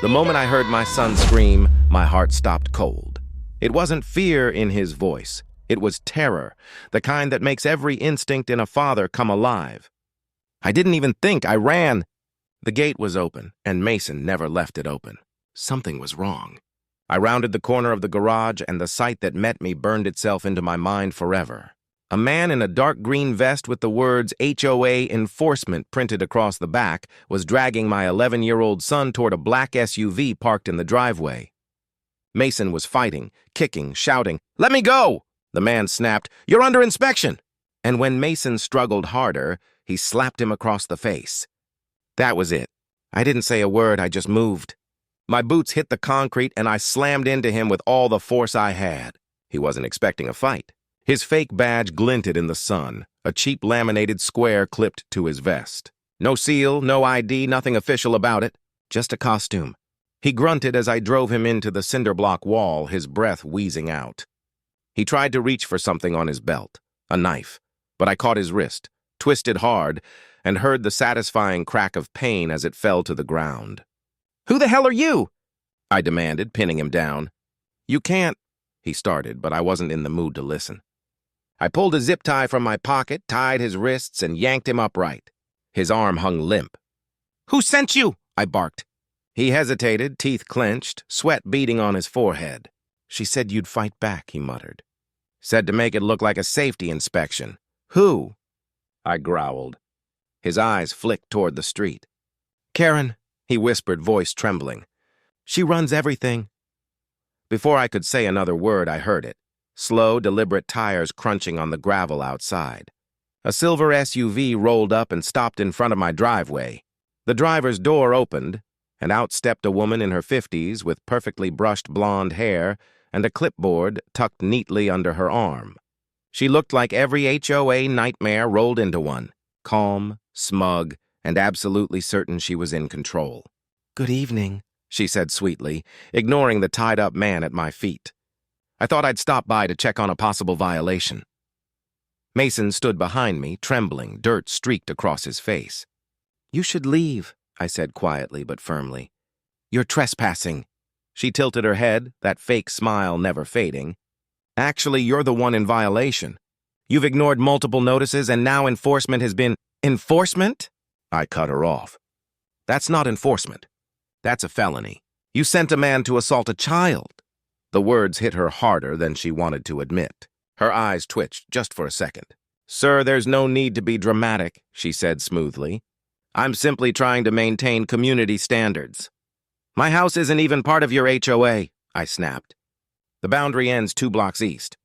The moment I heard my son scream, my heart stopped cold. It wasn't fear in his voice. It was terror, the kind that makes every instinct in a father come alive. I didn't even think. I ran. The gate was open, and Mason never left it open. Something was wrong. I rounded the corner of the garage, and the sight that met me burned itself into my mind forever. A man in a dark green vest with the words HOA Enforcement printed across the back was dragging my 11-year-old son toward a black SUV parked in the driveway. Mason was fighting, kicking, shouting, "Let me go!" The man snapped, "You're under inspection!" And when Mason struggled harder, he slapped him across the face. That was it. I didn't say a word, I just moved. My boots hit the concrete and I slammed into him with all the force I had. He wasn't expecting a fight. His fake badge glinted in the sun, a cheap laminated square clipped to his vest. No seal, no ID, nothing official about it, just a costume. He grunted as I drove him into the cinder block wall, his breath wheezing out. He tried to reach for something on his belt, a knife, but I caught his wrist, twisted hard, and heard the satisfying crack of pain as it fell to the ground. "Who the hell are you?" I demanded, pinning him down. "You can't," he started, but I wasn't in the mood to listen. I pulled a zip tie from my pocket, tied his wrists, and yanked him upright. His arm hung limp. "Who sent you?" I barked. He hesitated, teeth clenched, sweat beading on his forehead. "She said you'd fight back," he muttered. "Said to make it look like a safety inspection." "Who?" I growled. His eyes flicked toward the street. "Karen," he whispered, voice trembling. "She runs everything." Before I could say another word, I heard it. Slow, deliberate tires crunching on the gravel outside. A silver SUV rolled up and stopped in front of my driveway. The driver's door opened, and out stepped a woman in her 50s with perfectly brushed blonde hair and a clipboard tucked neatly under her arm. She looked like every HOA nightmare rolled into one, calm, smug, and absolutely certain she was in control. "Good evening," she said sweetly, ignoring the tied-up man at my feet. I thought I'd stop by to check on a possible violation. Mason stood behind me, trembling, dirt streaked across his face. "You should leave," I said quietly but firmly. "You're trespassing." She tilted her head, that fake smile never fading. "Actually, you're the one in violation. You've ignored multiple notices and now enforcement has been—" "Enforcement?" I cut her off. "That's not enforcement. That's a felony. You sent a man to assault a child." The words hit her harder than she wanted to admit. Her eyes twitched just for a second. "Sir, there's no need to be dramatic," she said smoothly. "I'm simply trying to maintain community standards." "My house isn't even part of your HOA," I snapped. "The boundary ends 2 blocks east.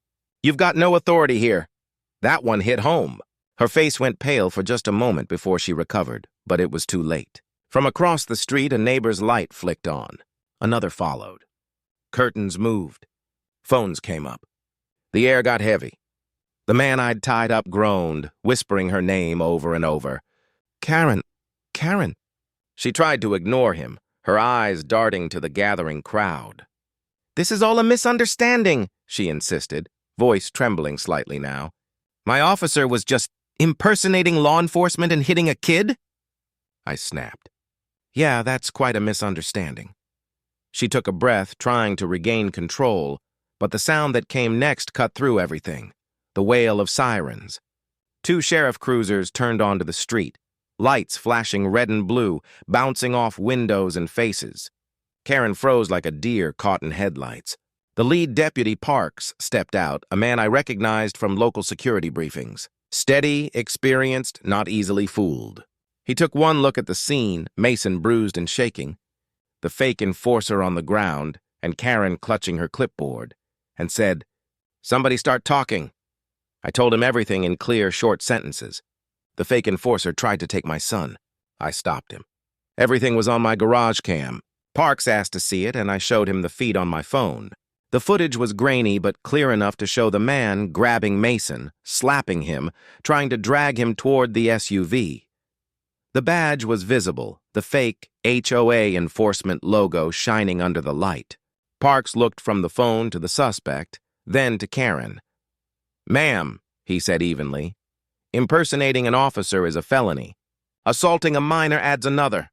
You've got no authority here." That one hit home. Her face went pale for just a moment before she recovered, but it was too late. From across the street, a neighbor's light flicked on. Another followed. Curtains moved. Phones came up. The air got heavy. The man I'd tied up groaned, whispering her name over and over. "Karen, Karen." She tried to ignore him, her eyes darting to the gathering crowd. "This is all a misunderstanding," she insisted, voice trembling slightly now. "My officer was just impersonating law enforcement and hitting a kid?" I snapped. "Yeah, that's quite a misunderstanding." She took a breath, trying to regain control, but the sound that came next cut through everything, the wail of sirens. 2 sheriff cruisers turned onto the street, lights flashing red and blue, bouncing off windows and faces. Karen froze like a deer caught in headlights. The lead deputy, Parks, stepped out, a man I recognized from local security briefings. Steady, experienced, not easily fooled. He took one look at the scene, Mason bruised and shaking, the fake enforcer on the ground, and Karen clutching her clipboard, and said, "Somebody start talking." I told him everything in clear, short sentences. The fake enforcer tried to take my son. I stopped him. Everything was on my garage cam. Parks asked to see it, and I showed him the feed on my phone. The footage was grainy but clear enough to show the man grabbing Mason, slapping him, trying to drag him toward the SUV. The badge was visible, the fake HOA enforcement logo shining under the light. Parks looked from the phone to the suspect, then to Karen. "Ma'am," he said evenly, "impersonating an officer is a felony. Assaulting a minor adds another."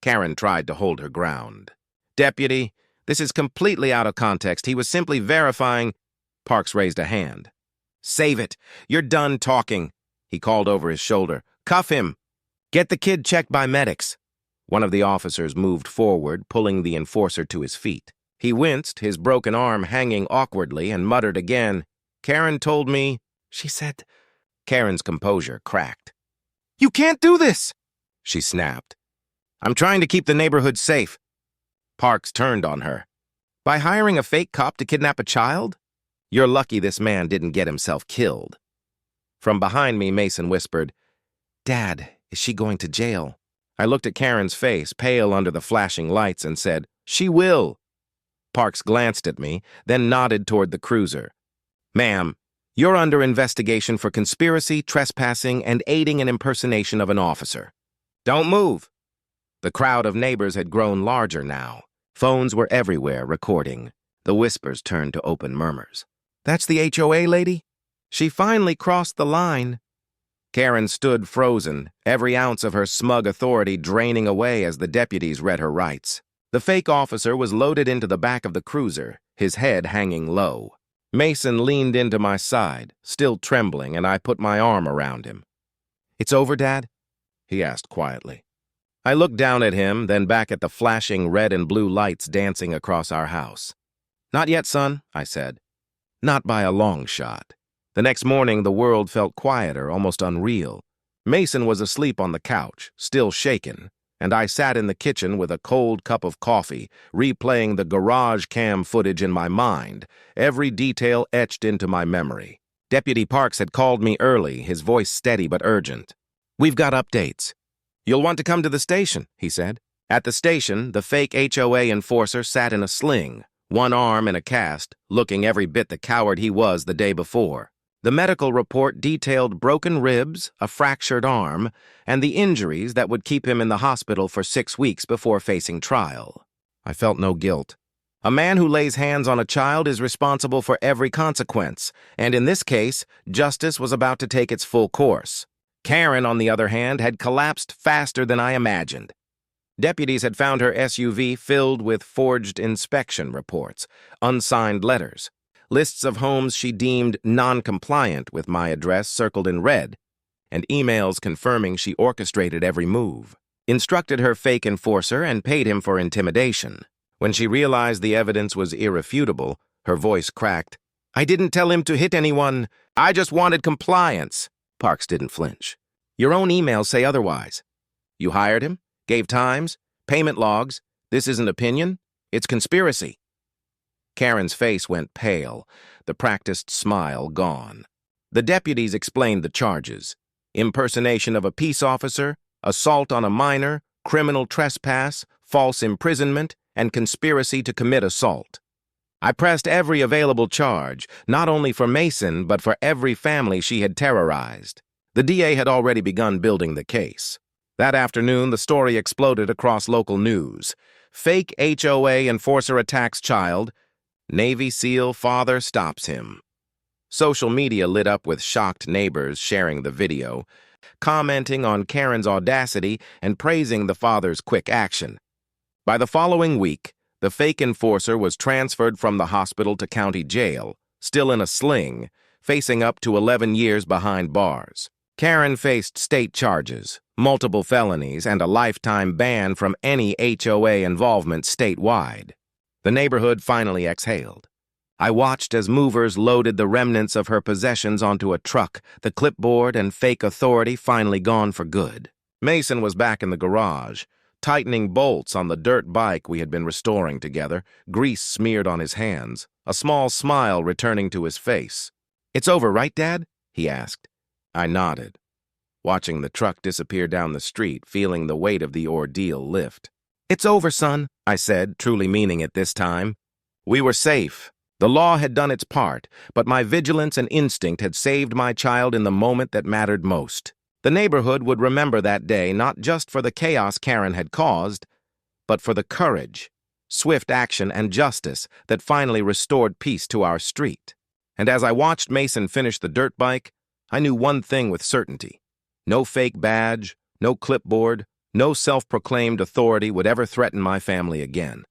Karen tried to hold her ground. Deputy, this is completely out of context. He was simply verifying. Parks raised a hand. Save it. You're done talking. He called over his shoulder. Cuff him. Get the kid checked by medics. One of the officers moved forward, pulling the enforcer to his feet. He winced, his broken arm hanging awkwardly, and muttered again. Karen told me, she said. Karen's composure cracked. You can't do this, she snapped. I'm trying to keep the neighborhood safe. Parks turned on her. By hiring a fake cop to kidnap a child? You're lucky this man didn't get himself killed. From behind me, Mason whispered, Dad, is she going to jail? I looked at Karen's face, pale under the flashing lights, and said, She will. Parks glanced at me, then nodded toward the cruiser. Ma'am, you're under investigation for conspiracy, trespassing, and aiding an impersonation of an officer. Don't move. The crowd of neighbors had grown larger now. Phones were everywhere, recording. The whispers turned to open murmurs. That's the HOA lady? She finally crossed the line. Karen stood frozen, every ounce of her smug authority draining away as the deputies read her rights. The fake officer was loaded into the back of the cruiser, his head hanging low. Mason leaned into my side, still trembling, and I put my arm around him. It's over, Dad? He asked quietly. I looked down at him, then back at the flashing red and blue lights dancing across our house. Not yet, son, I said. Not by a long shot. The next morning, the world felt quieter, almost unreal. Mason was asleep on the couch, still shaken, and I sat in the kitchen with a cold cup of coffee, replaying the garage cam footage in my mind, every detail etched into my memory. Deputy Parks had called me early, his voice steady but urgent. We've got updates. You'll want to come to the station, he said. At the station, the fake HOA enforcer sat in a sling, one arm in a cast, looking every bit the coward he was the day before. The medical report detailed broken ribs, a fractured arm, and the injuries that would keep him in the hospital for 6 weeks before facing trial. I felt no guilt. A man who lays hands on a child is responsible for every consequence, and in this case, justice was about to take its full course. Karen, on the other hand, had collapsed faster than I imagined. Deputies had found her SUV filled with forged inspection reports, unsigned letters, lists of homes she deemed non-compliant with my address circled in red, and emails confirming she orchestrated every move, instructed her fake enforcer, and paid him for intimidation. When she realized the evidence was irrefutable, her voice cracked. I didn't tell him to hit anyone. I just wanted compliance. Parks didn't flinch. Your own emails say otherwise. You hired him, gave times, payment logs. This isn't opinion, it's conspiracy. Karen's face went pale, the practiced smile gone. The deputies explained the charges: impersonation of a peace officer, assault on a minor, criminal trespass, false imprisonment, and conspiracy to commit assault. I pressed every available charge, not only for Mason, but for every family she had terrorized. The DA had already begun building the case. That afternoon, the story exploded across local news. Fake HOA enforcer attacks child. Navy SEAL father stops him. Social media lit up with shocked neighbors sharing the video, commenting on Karen's audacity and praising the father's quick action. By the following week, the fake enforcer was transferred from the hospital to county jail, still in a sling, facing up to 11 years behind bars. Karen faced state charges, multiple felonies, and a lifetime ban from any HOA involvement statewide. The neighborhood finally exhaled. I watched as movers loaded the remnants of her possessions onto a truck, the clipboard and fake authority finally gone for good. Mason was back in the garage, tightening bolts on the dirt bike we had been restoring together, grease smeared on his hands, a small smile returning to his face. It's over, right, Dad? He asked. I nodded, watching the truck disappear down the street, feeling the weight of the ordeal lift. It's over, son, I said, truly meaning it this time. We were safe. The law had done its part, but my vigilance and instinct had saved my child in the moment that mattered most. The neighborhood would remember that day not just for the chaos Karen had caused, but for the courage, swift action, and justice that finally restored peace to our street. And as I watched Mason finish the dirt bike, I knew one thing with certainty. No fake badge, no clipboard, no self-proclaimed authority would ever threaten my family again.